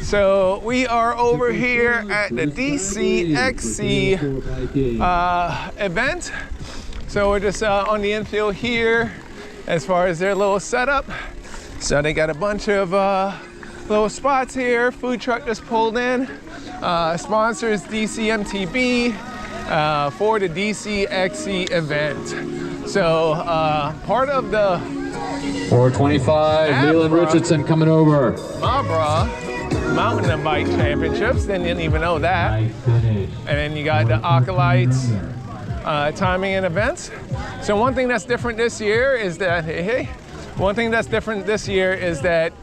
So we are over here at the DCXC event. So we're just on the infield here as far as their little setup. So they got a bunch of little spots here. Food truck just pulled in. Sponsors MTB for the DCXC event. So part of the 425, Leland Richardson coming over. Mabra Mountain Bike Championships, didn't even know that. And then you got the Acolytes timing and events. So one thing that's different this year is that,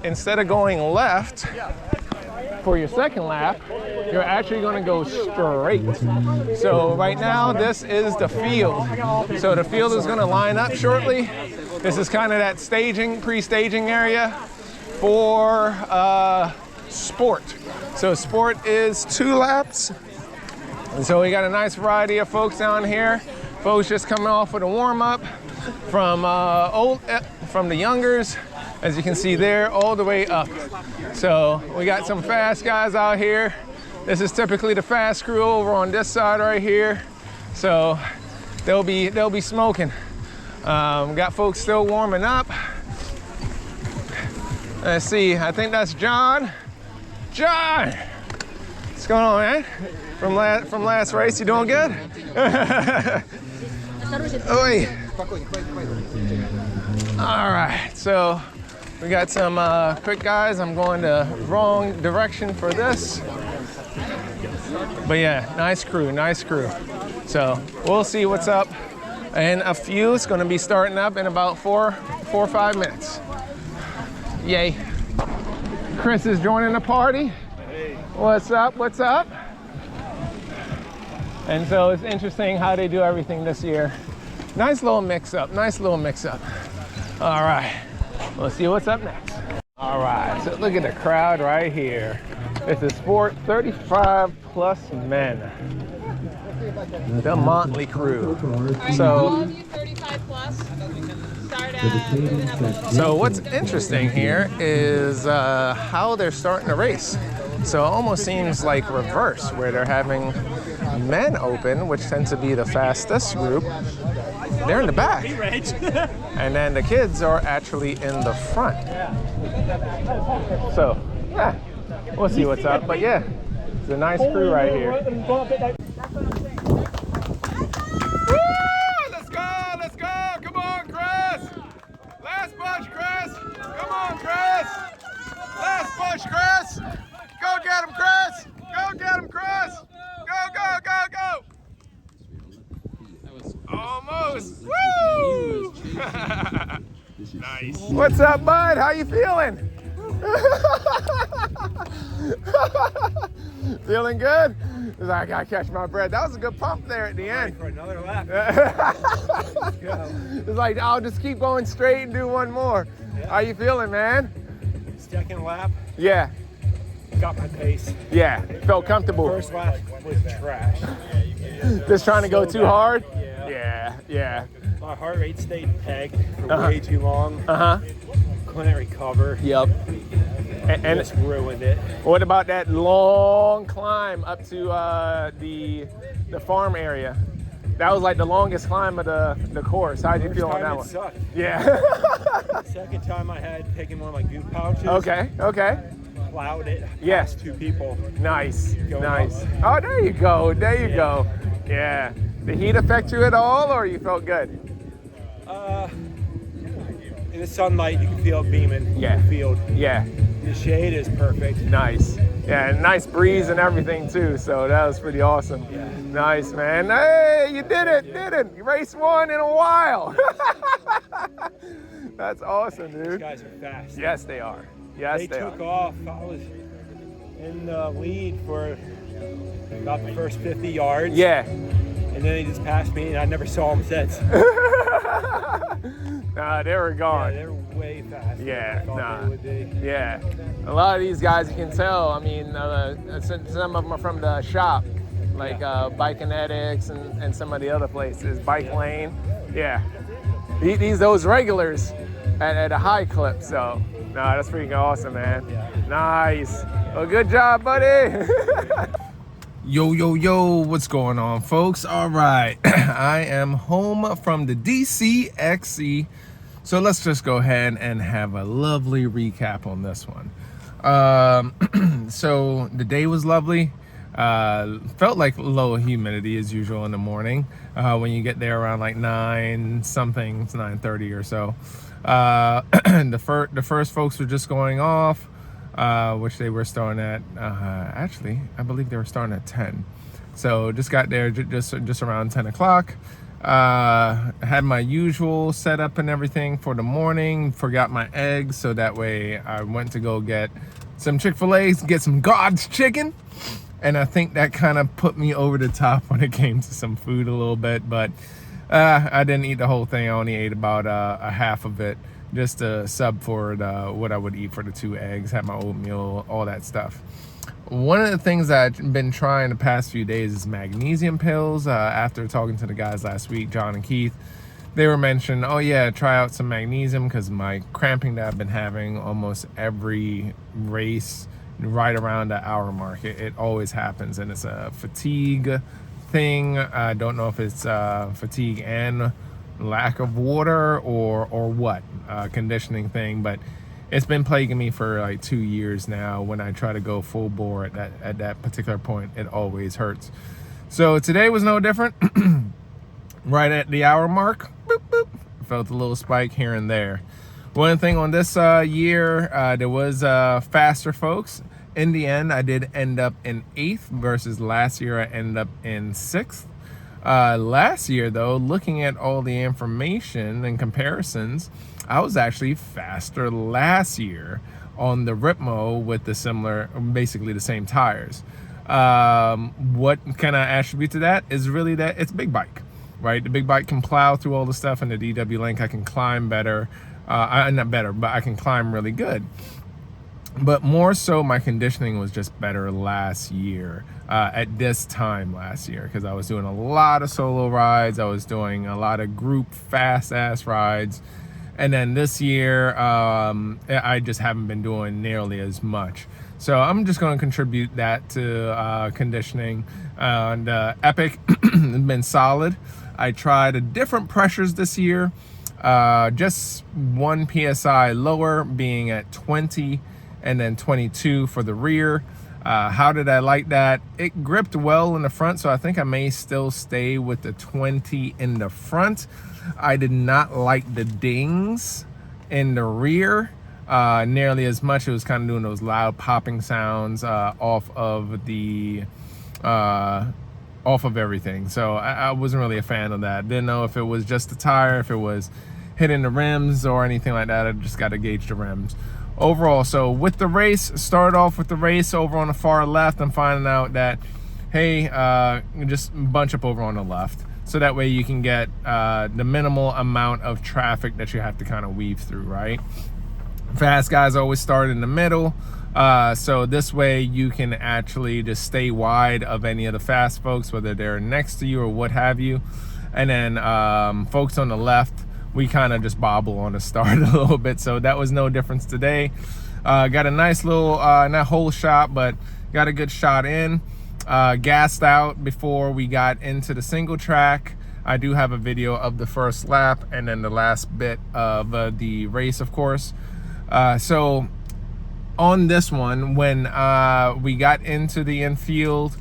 instead of going left for your second lap, you're actually going to go straight. So right now, this is the field. So the field is going to line up shortly. This is kind of that pre-staging area for sport. So sport is 2 laps. And so we got a nice variety of folks down here. Folks just coming off with a warm-up from the youngers, as you can see there, all the way up. So we got some fast guys out here. This is typically the fast crew over on this side right here. So they'll be smoking. Got folks still warming up. Let's see, I think that's John. John! What's going on, man? From last race, you doing good? Oi. All right, so we got some quick guys. I'm going the wrong direction for this. But yeah, nice crew. So we'll see what's up. And a few, it's gonna be starting up in about 4 or 5 minutes. Yay. Chris is joining the party. Hey. What's up? And so it's interesting how they do everything this year. Nice little mix up. All right, let's see what's up next. All right, so look at the crowd right here. This is Sport 35 plus men. The Motley crew. So, 35 plus. So what's interesting here is how they're starting the race. So it almost seems like reverse, where they're having men open, which tends to be the fastest group. They're in the back. And then the kids are actually in the front. So, yeah, we'll see what's up. But yeah, it's a nice crew right here. Let's go! Come on, Chris! Last push, Chris! Come on, Chris! Last push, Chris! Go get him, Chris! Go! Almost! Woo! Nice. What's up, bud? How you feeling? Feeling good? He's like, I gotta catch my breath. That was a good pump there at the end. For another lap. Let's go. It's like, I'll just keep going straight and do one more. Yeah. How you feeling, man? Second lap. Yeah. Got my pace. Yeah, felt comfortable. First lap was trash. Just trying to go too hard? Yeah. My heart rate stayed pegged for way too long. Couldn't recover. Yep. And just ruined it. What about that long climb up to the farm area? That was like the longest climb of the course. How'd you feel on that one? Sucked. Yeah. Second time I had taken one of my goop pouches. Okay. Plowed it. Yes. 2 people. Nice. Up. Oh, there you go. Go. Yeah. Did heat affect you at all, or you felt good? In the sunlight, you can feel it beaming. Yeah. In the field. Yeah. The shade is perfect. Nice. Yeah, nice breeze and everything too, so that was pretty awesome. Yeah. Nice, man. Hey, you did it. You raced one in a while. That's awesome, dude. These guys are fast. Yes, they are. They took off. I was in the lead for about the first 50 yards. Yeah. And then they just passed me, and I never saw them since. Nah, they were gone. Yeah, they're way faster. Yeah, than I thought they would be. Yeah. A lot of these guys, you can tell. I mean, some of them are from the shop, like Bike Kinetics and some of the other places, Bike Lane. Yeah. Those regulars at a high clip. So, no, that's pretty awesome, man. Yeah. Nice. Well, good job, buddy. Yo, what's going on, folks? All right, I am home from the DCXC. So let's just go ahead and have a lovely recap on this one. So the day was lovely. Felt like low humidity as usual in the morning. When you get there around like 9 something, it's 9:30 or so. The first folks were just going off, which they were starting at, actually, I believe they were starting at 10. So just got there just around 10 o'clock. Had my usual setup and everything for the morning. Forgot my eggs, so that way I went to go get some Chick-fil-A, get some God's chicken. And I think that kind of put me over the top when it came to some food a little bit. But I didn't eat the whole thing. I only ate about a half of it, just to sub for what I would eat for the 2 eggs, had my oatmeal, all that stuff. One of the things that I've been trying the past few days is magnesium pills. After talking to the guys last week, John and Keith, they were mentioning, oh yeah, try out some magnesium, because my cramping that I've been having almost every race right around the hour mark, it always happens, and it's a fatigue thing. I don't know if it's fatigue and lack of water or what, conditioning thing, but it's been plaguing me for like 2 years now. When I try to go full bore at that particular point, it always hurts. So today was no different. Right at the hour mark, boop, boop, felt a little spike here and there. One thing on this year, there was faster folks. In the end, I did end up in 8th versus last year I ended up in 6th. Last year though, looking at all the information and comparisons, I was actually faster last year on the Ripmo with the similar, basically the same tires. What can I attribute to that is really that it's a big bike, right? The big bike can plow through all the stuff, and the DW Link I can climb better. Not better, but I can climb really good. But more so, my conditioning was just better last year, at this time last year, because I was doing a lot of solo rides. I was doing a lot of group fast-ass rides. And then this year, I just haven't been doing nearly as much. So I'm just going to contribute that to conditioning. And Epic has been solid. I tried different pressures this year. Just 1 PSI lower, being at 20, and then 22 for the rear. How did I like that? It gripped well in the front, so I think I may still stay with the 20 in the front. I did not like the dings in the rear nearly as much. It was kind of doing those loud popping sounds off of everything. So I wasn't really a fan of that. Didn't know if it was just the tire, if it was hitting the rims or anything like that. I just got to gauge the rims. Overall, so with the race, started off with the race over on the far left. I'm finding out that, hey, just bunch up over on the left. So that way you can get the minimal amount of traffic that you have to kind of weave through, right? Fast guys always start in the middle. So this way you can actually just stay wide of any of the fast folks, whether they're next to you or what have you. And then folks on the left, we kind of just bobble on the start a little bit. So that was no difference today. Got a nice little, not whole shot, but got a good shot in. Gassed out before we got into the single track. I do have a video of the first lap and then the last bit of the race, of course. So on this one, when we got into the infield,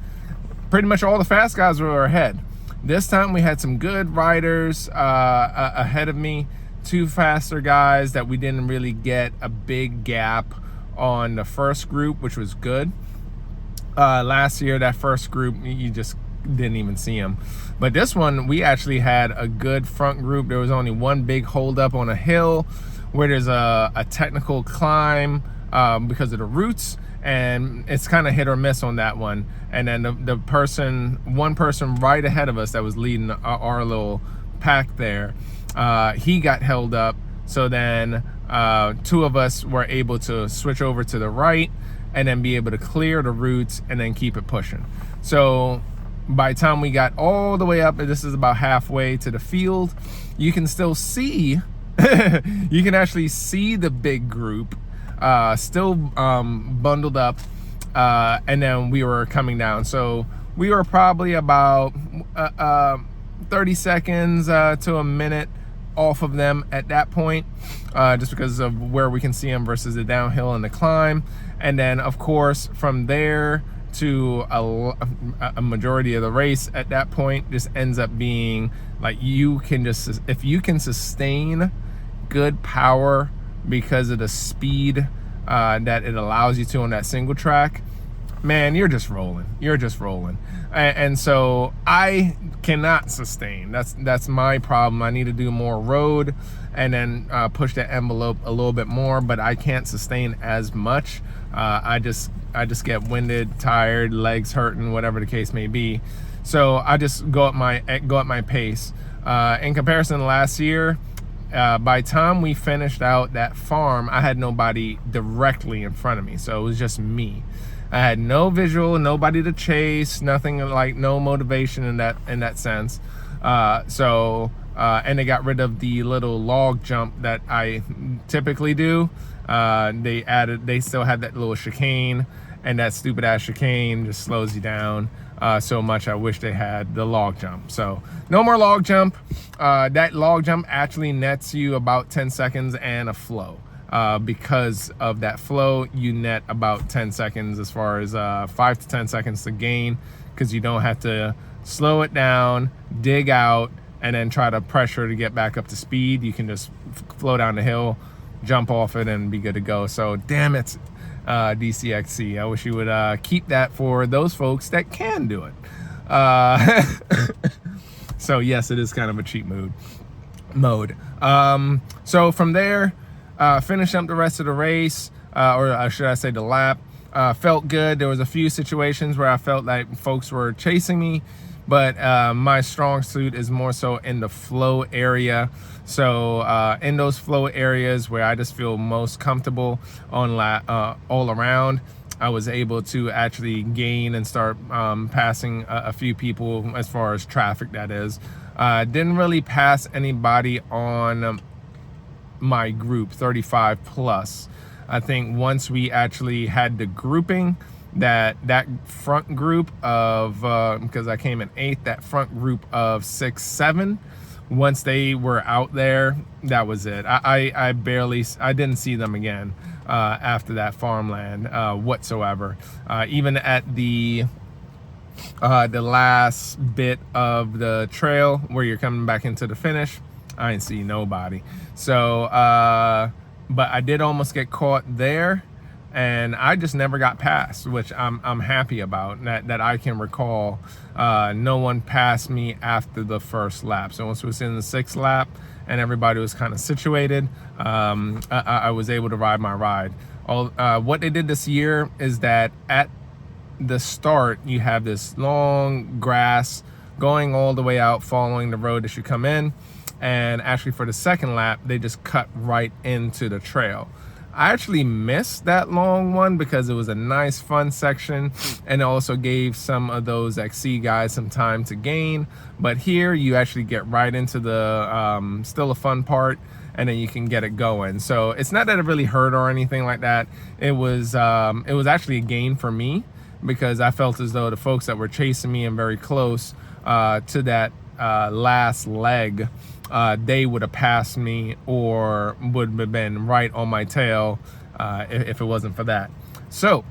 pretty much all the fast guys were ahead. This time we had some good riders ahead of me, 2 faster guys that we didn't really get a big gap on the first group, which was good. Last year, that first group, you just didn't even see them. But this one, we actually had a good front group. There was only one big holdup on a hill where there's a technical climb because of the roots, and it's kind of hit or miss on that one. And then one person right ahead of us that was leading our little pack there, he got held up. So then 2 of us were able to switch over to the right and then be able to clear the roots and then keep it pushing. So by the time we got all the way up, this is about halfway to the field, you can still see, you can actually see the big group still bundled up, and then we were coming down. So we were probably about 30 seconds to a minute off of them at that point, just because of where we can see them versus the downhill and the climb. And then of course from there to a majority of the race at that point just ends up being like, you can just, if you can sustain good power because of the speed that it allows you to on that single track, man, you're just rolling. And so I cannot sustain. That's my problem. I need to do more road and then push that envelope a little bit more, but I can't sustain as much. I just get winded, tired, legs hurting, whatever the case may be. So I just go at my pace. In comparison to last year, by the time we finished out that farm, I had nobody directly in front of me, so it was just me. I had no visual, nobody to chase, nothing, like no motivation in that sense. And they got rid of the little log jump that I typically do. They still had that little chicane, and that stupid ass chicane just slows you down so much. I wish they had the log jump. So no more log jump. That log jump actually nets you about 10 seconds and a flow. Because of that flow, you net about 10 seconds as far as 5 to 10 seconds to gain, because you don't have to slow it down, dig out, and then try to pressure to get back up to speed. You can just flow down the hill, jump off it, and be good to go. So damn it, DCXC, I wish you would keep that for those folks that can do it. So yes, it is kind of a cheat mode. So from there, finished up the rest of the race, or should I say the lap. Felt good. There was a few situations where I felt like folks were chasing me, but my strong suit is more so in the flow area. So in those flow areas where I just feel most comfortable on all around, I was able to actually gain and start passing a few people as far as traffic, that is. Didn't really pass anybody on my group 35 plus. I think once we actually had the grouping, that front group of because I came in 8th, that front group of 6, 7, once they were out there, that was it. I didn't see them again after that farmland whatsoever. Even at the last bit of the trail where you're coming back into the finish, I didn't see nobody. So, but I did almost get caught there, and I just never got past, which I'm happy about, that I can recall. No one passed me after the first lap. So once we was in the 6th lap and everybody was kind of situated, I was able to ride my ride. What they did this year is that at the start, you have this long grass going all the way out, following the road that you come in. And actually for the 2nd lap, they just cut right into the trail. I actually missed that long one because it was a nice fun section, and it also gave some of those XC guys some time to gain. But here you actually get right into the still a fun part, and then you can get it going. So it's not that it really hurt or anything like that. It was actually a gain for me, because I felt as though the folks that were chasing me and very close to that last leg, they would have passed me or would have been right on my tail if it wasn't for that. So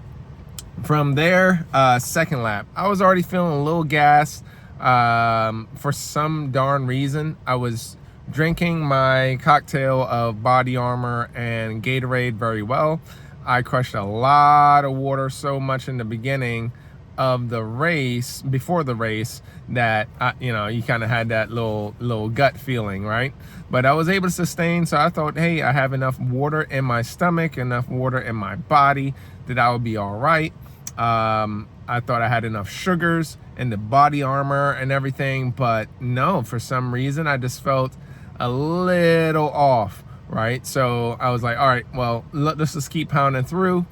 from there, 2nd lap, I was already feeling a little gassed. For some darn reason, I was drinking my cocktail of body armor and Gatorade very well. I crushed a lot of water so much in the beginning of the race, before the race, that you kind of had that little gut feeling, right? But I was able to sustain, so I thought, hey, I have enough water in my stomach, enough water in my body, that I would be all right. I thought I had enough sugars in the body armor and everything, but no, for some reason I just felt a little off, right? So I was like, all right, well, let's just keep pounding through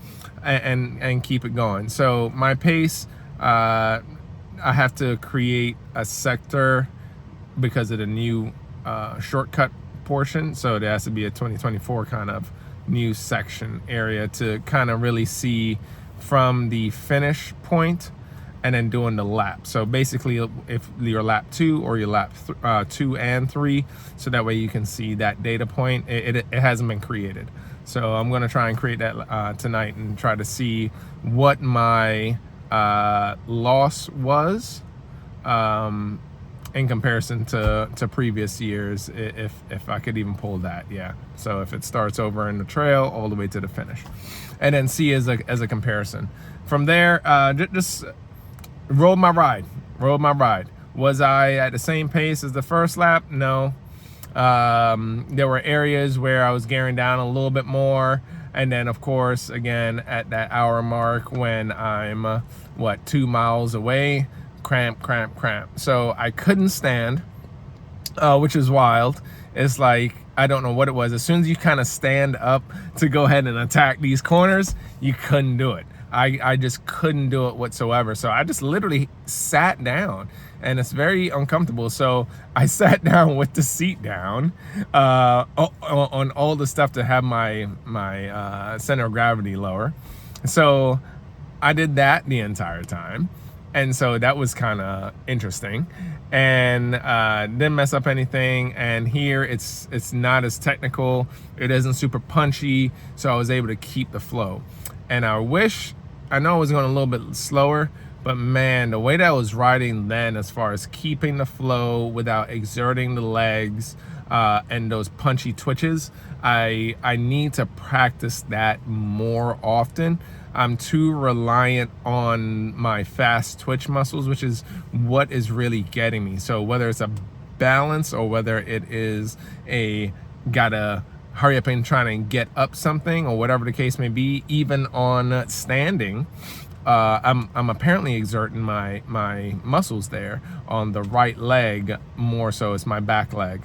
and keep it going. So my pace, I have to create a sector because of the new shortcut portion, so there has to be a 2024 kind of new section area to kind of really see from the finish point and then doing the lap. So basically, if you're lap 2 or your lap 2 and 3, so that way you can see that data point. It hasn't been created. So I'm gonna try and create that tonight and try to see what my loss was in comparison to previous years, if I could even pull that. Yeah, so if it starts over in the trail all the way to the finish, and then see as a comparison. From there, just rode my ride. Was I at the same pace as the first lap? No. There were areas where I was gearing down a little bit more, and then of course again at that hour mark when I'm 2 miles away, cramp. So I couldn't stand, which is wild. It's like, I don't know what it was. As soon as you kind of stand up to go ahead and attack these corners, you couldn't do it. I just couldn't do it whatsoever. So I just literally sat down, and it's very uncomfortable. So I sat down with the seat down on all the stuff to have my center of gravity lower. So I did that the entire time. And so that was kind of interesting, and didn't mess up anything. And here it's not as technical. It isn't super punchy. So I was able to keep the flow. And I know I was going a little bit slower, but man, the way that I was riding then, as far as keeping the flow without exerting the legs and those punchy twitches, I need to practice that more often. I'm too reliant on my fast twitch muscles, which is what is really getting me. So whether it's a balance or whether it is a gotta hurry up and trying to get up something or whatever the case may be, even on standing, I'm apparently exerting my muscles there on the right leg more so. It's my back leg.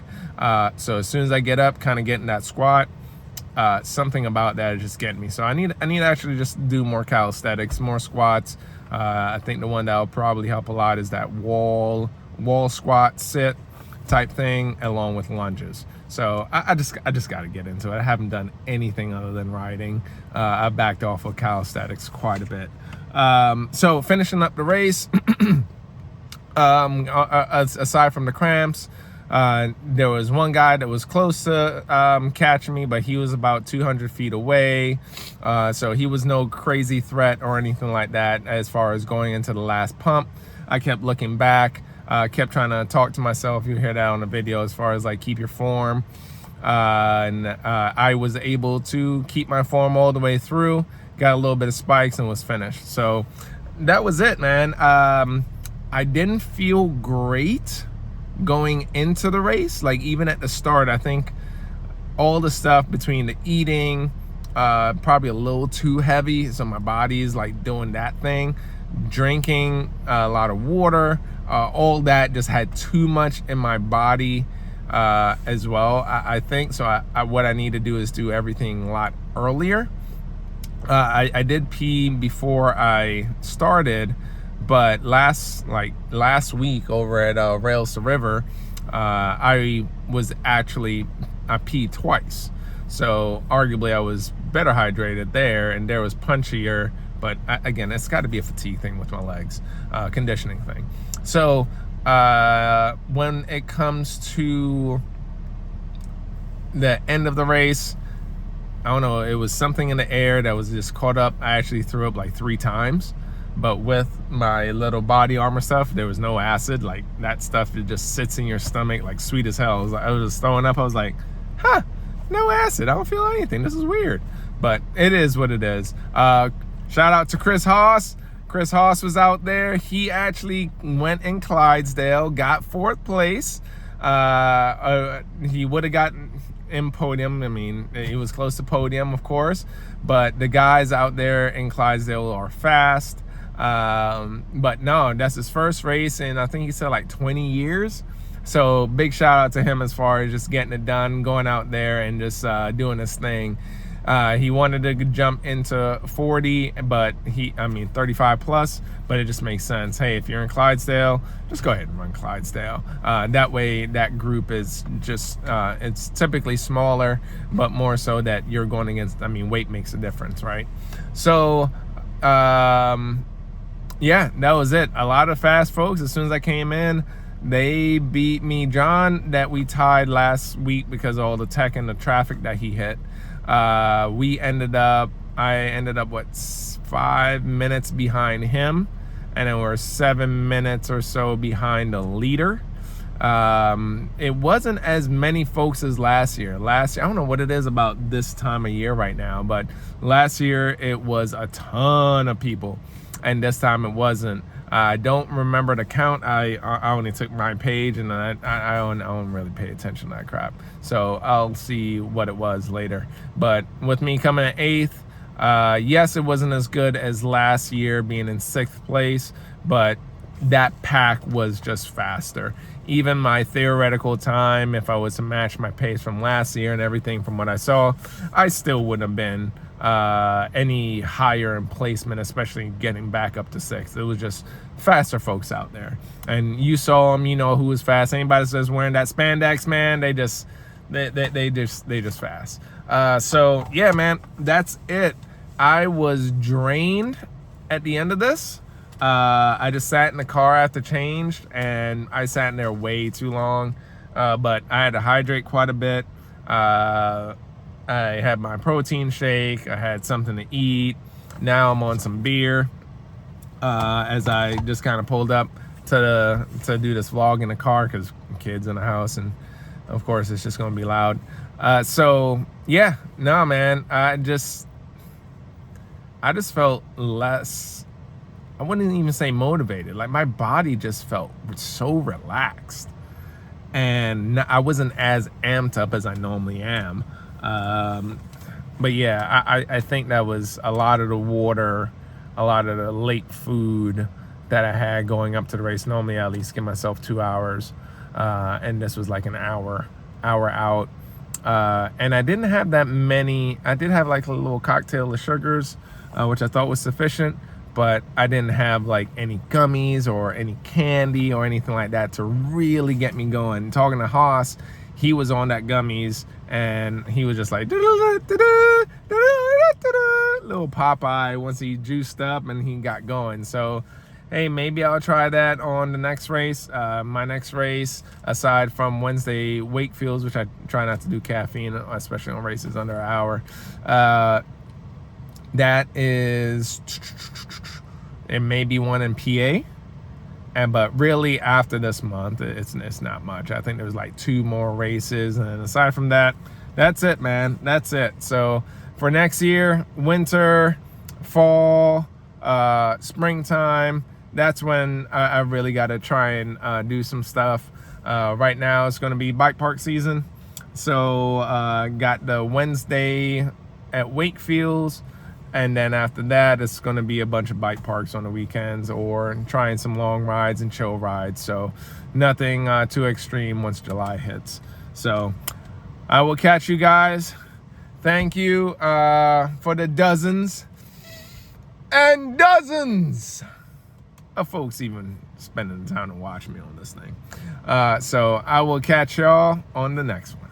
So as soon as I get up, kind of getting that squat, something about that is just getting me. So I need to actually just do more calisthenics, more squats. I think the one that will probably help a lot is that wall squat sit type thing, along with lunges. So I just got to get into it. I haven't done anything other than riding. I backed off of calisthenics quite a bit. So finishing up the race, aside from the cramps, there was one guy that was close to catching me, but he was about 200 feet away. So he was no crazy threat or anything like that as far as going into the last pump. I kept looking back, kept trying to talk to myself. You hear that on the video as far as like keep your form. And I was able to keep my form all the way through, got a little bit of spikes and was finished. So that was it, man. I didn't feel great going into the race. Like even at the start, I think all the stuff between the eating, probably a little too heavy, so my body is like doing that thing, drinking a lot of water, all that just had too much in my body as well, I think. So what I need to do is do everything a lot earlier. I did pee before I started, but last week over at Rails to River, I peed twice. So arguably I was better hydrated there, and there was punchier, but again, it's got to be a fatigue thing with my legs, conditioning thing. So when it comes to the end of the race, I don't know, it was something in the air that was just caught up. I actually threw up like 3 times, but with my little body armor stuff, there was no acid. Like that stuff, it just sits in your stomach like sweet as hell. I was just throwing up. I was like, huh, no acid. I don't feel anything. This is weird, but it is what it is. Shout out to Chris Haas. Chris Haas was out there. He actually went in Clydesdale, got 4th place. He would have gotten in podium. I mean, he was close to podium, of course, but the guys out there in Clydesdale are fast. But no, that's his first race in, I think he said like 20 years. So big shout out to him as far as just getting it done, going out there and just doing this thing. He wanted to jump into 40, but 35 plus, but it just makes sense. Hey, if you're in Clydesdale, just go ahead and run Clydesdale. That way that group is just, it's typically smaller, but more so that you're going against, weight makes a difference, right? So, yeah, that was it. A lot of fast folks. As soon as I came in, they beat me. John, that we tied last week because of all the tech and the traffic that he hit. I ended up 5 minutes behind him, and then we're 7 minutes or so behind the leader. It wasn't as many folks as last year. I don't know what it is about this time of year right now, but last year it was a ton of people, and this time it wasn't. I don't remember the count. I only took my page, and I don't really pay attention to that crap. So I'll see what it was later. But with me coming in 8th, yes, it wasn't as good as last year being in 6th place, but that pack was just faster. Even my theoretical time, if I was to match my pace from last year and everything from what I saw, I still wouldn't have been any higher in placement, especially getting back up to 6th. It was just faster folks out there, and you saw them. You know who was fast. Anybody that's wearing that spandex, man, they just fast. So yeah, man, that's it. I was drained at the end of this. I just sat in the car after changed, and I sat in there way too long, but I had to hydrate quite a bit. I had my protein shake, I had something to eat. Now I'm on some beer, as I just kind of pulled up to do this vlog in the car because kids in the house, and of course it's just gonna be loud. So yeah, no, man, I just felt less, I wouldn't even say motivated. Like, my body just felt so relaxed, and I wasn't as amped up as I normally am. But yeah, I think that was a lot of the water, a lot of the late food that I had going up to the race. Normally I at least give myself 2 hours, and this was like an hour out. And I didn't have that many. I did have like a little cocktail of sugars, which I thought was sufficient, but I didn't have like any gummies or any candy or anything like that to really get me going. Talking to Haas, he was on that gummies, and he was just like little Popeye once he juiced up and he got going. So hey, maybe I'll try that on the next race. My next race, aside from Wednesday Wakefields, which I try not to do caffeine, especially on races under an hour, that is, it may be one in PA, but really after this month it's not much. I think there's like 2 more races, and aside from that, that's it, man. That's it. So for next year, winter, fall, springtime, that's when I really got to try and do some stuff. Right now it's going to be bike park season, so got the Wednesday at Wakefields, and then after that it's going to be a bunch of bike parks on the weekends, or trying some long rides and chill rides. So nothing too extreme once July hits. So I will catch you guys. Thank you for the dozens and dozens of folks even spending the time to watch me on this thing. So I will catch y'all on the next one.